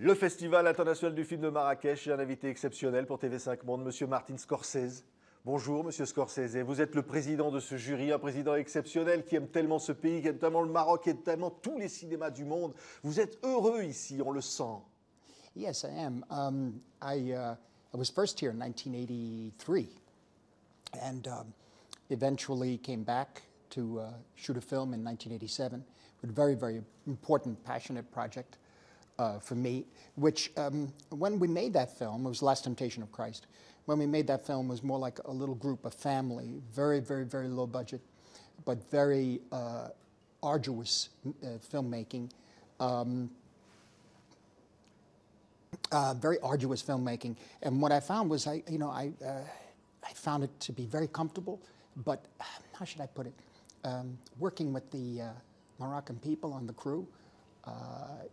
Le Festival international du film de Marrakech, j'ai un invité exceptionnel pour TV5 Monde, Monsieur Martin Scorsese. Bonjour Monsieur Scorsese, vous êtes le président de ce jury, un président exceptionnel qui aime tellement ce pays, qui aime tellement le Maroc, qui aime tellement tous les cinémas du monde. Vous êtes heureux ici, on le sent. Yes, I am. I was first here in 1983 and eventually came back to shoot a film in 1987 with a very, very important, passionate project for me, which when we made that film, it was Last Temptation of Christ. When we made that film, it was more like a little group, a family, very, very, very low budget, but very arduous filmmaking. Very arduous filmmaking, and what I found was I found it to be very comfortable, but how should I put it? Working with the Moroccan people on the crew,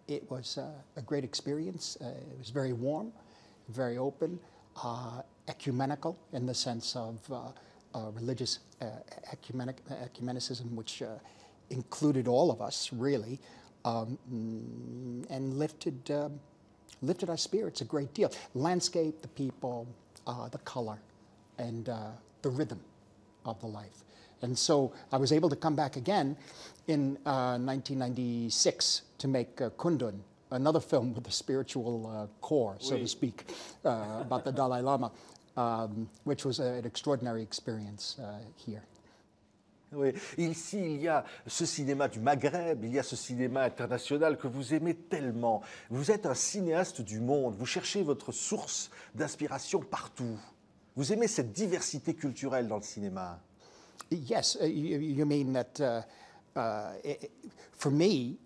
it was a great experience. It was very warm, very open, ecumenical in the sense of religious ecumenicism, which included all of us really, and lifted our spirits a great deal. Landscape, the people, the color, and the rhythm of the life. And so I was able to come back again in 1996 to make Kundun, another film with a spiritual core, so to speak, about the Dalai Lama, which was an extraordinary experience here. Oui. Ici, il y a ce cinéma du Maghreb, il y a ce cinéma international que vous aimez tellement. Vous êtes un cinéaste du monde, vous cherchez votre source d'inspiration partout. Vous aimez cette diversité culturelle dans le cinéma. Yes, you mean that for me,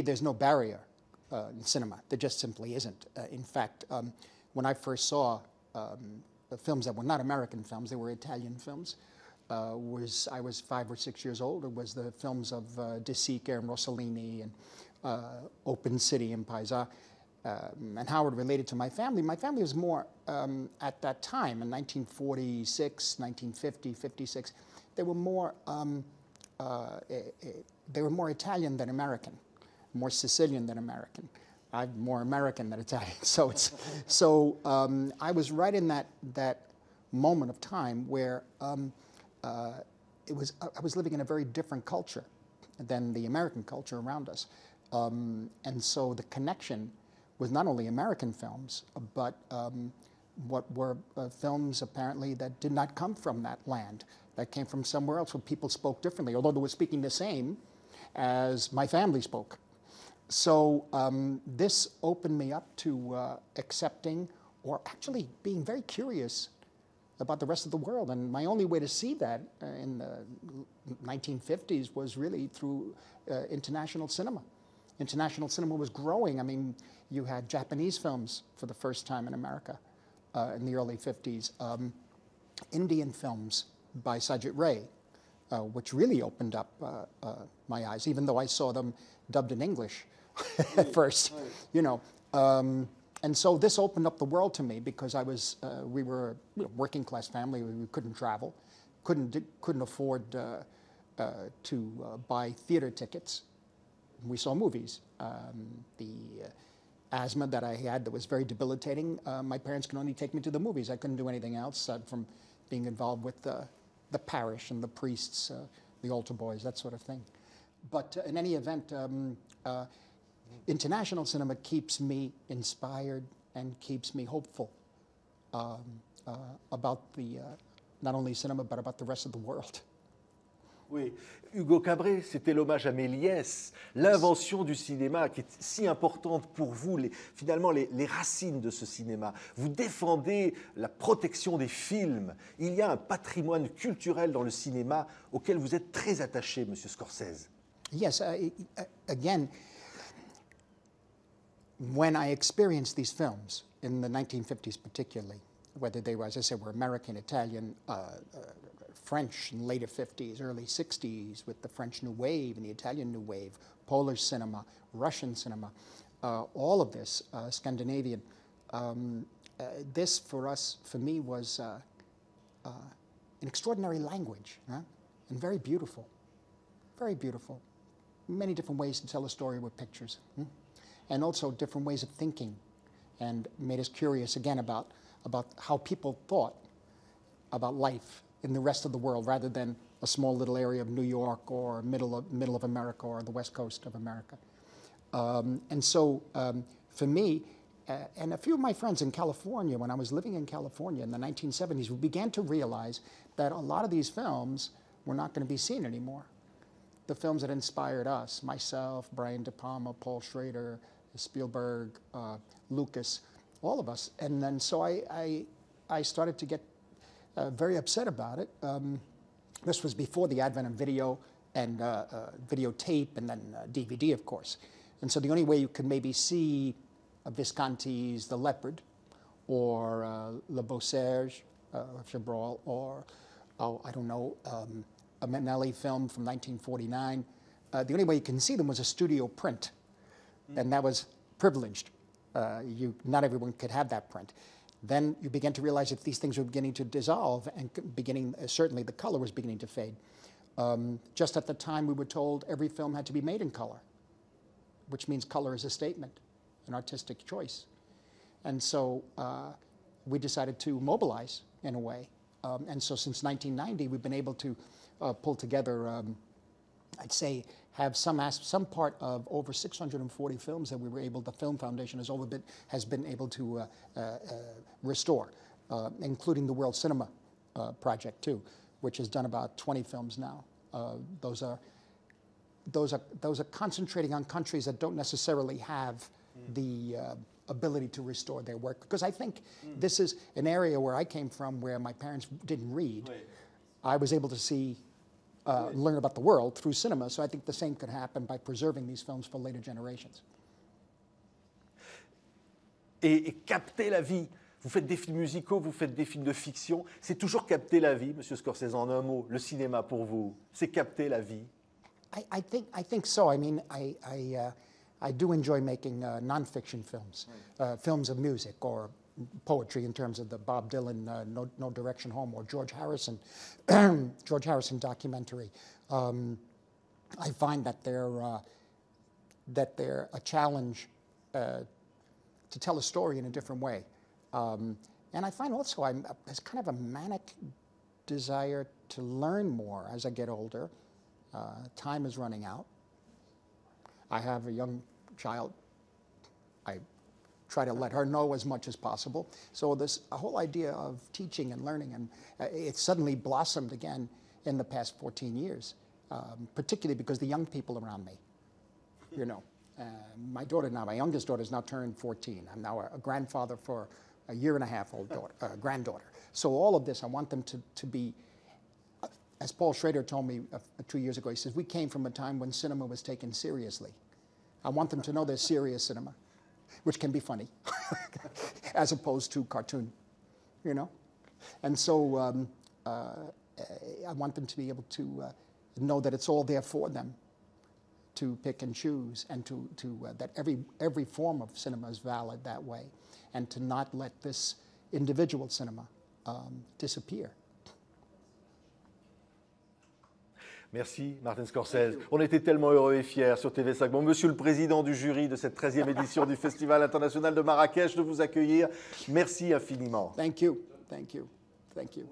there's no barrier in cinema. There just simply isn't. In fact, when I first saw the films that were not American films, they were Italian films. I was 5 or 6 years old. It was the films of De Sica and Rossellini and Open City and Paisa, and how it related to my family. My family was more, at that time, in 1946, 1950, 56, they were more Italian than American, more Sicilian than American. I'm more American than Italian, so I was right in that moment of time where I was living in a very different culture than the American culture around us, and so the connection was not only American films, but what were films apparently that did not come from that land, that came from somewhere else where people spoke differently, although they were speaking the same as my family spoke. So this opened me up to accepting, or actually being very curious about the rest of the world. And my only way to see that in the 1950s was really through international cinema. International cinema was growing. I mean, you had Japanese films for the first time in America in the early 50s. Indian films by Sajid Ray, which really opened up my eyes, even though I saw them dubbed in English at first, you know. And so this opened up the world to me because we were a working class family. We couldn't travel, couldn't afford to buy theater tickets. We saw movies. The asthma that I had that was very debilitating, my parents could only take me to the movies. I couldn't do anything else aside from being involved with the parish and the priests, the altar boys, that sort of thing. But in any event, international cinema keeps me inspired and keeps me hopeful about not only cinema, but about the rest of the world. Oui, Hugo Cabret, c'était l'hommage à Méliès, l'invention du cinéma qui est si importante pour vous, finalement les racines de ce cinéma. Vous défendez la protection des films. Il y a un patrimoine culturel dans le cinéma auquel vous êtes très attaché, Monsieur Scorsese. Yes, again, when I experienced these films, in the 1950s particularly, whether they were, as I said, were American, Italian, French in later 50s, early 60s, with the French New Wave and the Italian New Wave, Polish cinema, Russian cinema, all of this, Scandinavian. This for me was an extraordinary language, and very beautiful, many different ways to tell a story with pictures, and also different ways of thinking, and made us curious again about how people thought about life in the rest of the world rather than a small little area of New York or middle of America or the west coast of America. And so for me, and a few of my friends in California, when I was living in California in the 1970s, we began to realize that a lot of these films were not going to be seen anymore. The films that inspired us, myself, Brian De Palma, Paul Schrader, Spielberg, Lucas, all of us. And then so I started to get very upset about it. This was before the advent of video and videotape and then DVD, of course. And so the only way you could maybe see Visconti's The Leopard or Le Beau Serge, Chabrol, or, I don't know, a Minnelli film from 1949. The only way you can see them was a studio print, and that was privileged. Not everyone could have that print. Then you begin to realize that these things were beginning to dissolve and certainly the color was beginning to fade. Just at the time we were told every film had to be made in color, which means color is a statement, an artistic choice. And so we decided to mobilize in a way. And so since 1990, we've been able to pull together, I'd say, have some part of over 640 films that we were able, the Film Foundation has been able to restore, including the World Cinema Project too, which has done about 20 films now. Those are concentrating on countries that don't necessarily have the ability to restore their work. Because I think this is an area where I came from where my parents didn't read. Oui. I was able to see, learn about the world through cinema, so I think the same could happen by preserving these films for later generations. Et capter la vie. Vous faites des films musicaux, vous faites des films de fiction. C'est toujours capter la vie, Monsieur Scorsese, en un mot. Le cinéma, pour vous, c'est capter la vie. I think so. I mean, I do enjoy making non-fiction films, films of music or poetry in terms of the Bob Dylan No Direction Home or George Harrison documentary. I find that they're a challenge to tell a story in a different way. And I find also there's kind of a manic desire to learn more as I get older. Time is running out. I have a young child. I try to let her know as much as possible. So this whole idea of teaching and learning, and it suddenly blossomed again in the past 14 years, particularly because the young people around me, you know. My youngest daughter has now turned 14. I'm now a grandfather for a year-and-a-half-old granddaughter. So all of this, I want them to be, as Paul Schrader told me 2 years ago, he says, we came from a time when cinema was taken seriously. I want them to know there's serious cinema, which can be funny, as opposed to cartoon, you know? And so I want them to be able to know that it's all there for them to pick and choose, and that every form of cinema is valid that way, and to not let this individual cinema disappear. Merci, Martin Scorsese. On était tellement heureux et fiers sur TV5 Monde. Monsieur le Président du jury de cette 13e édition du Festival international de Marrakech, de vous accueillir. Merci infiniment. Thank you. Thank you. Thank you.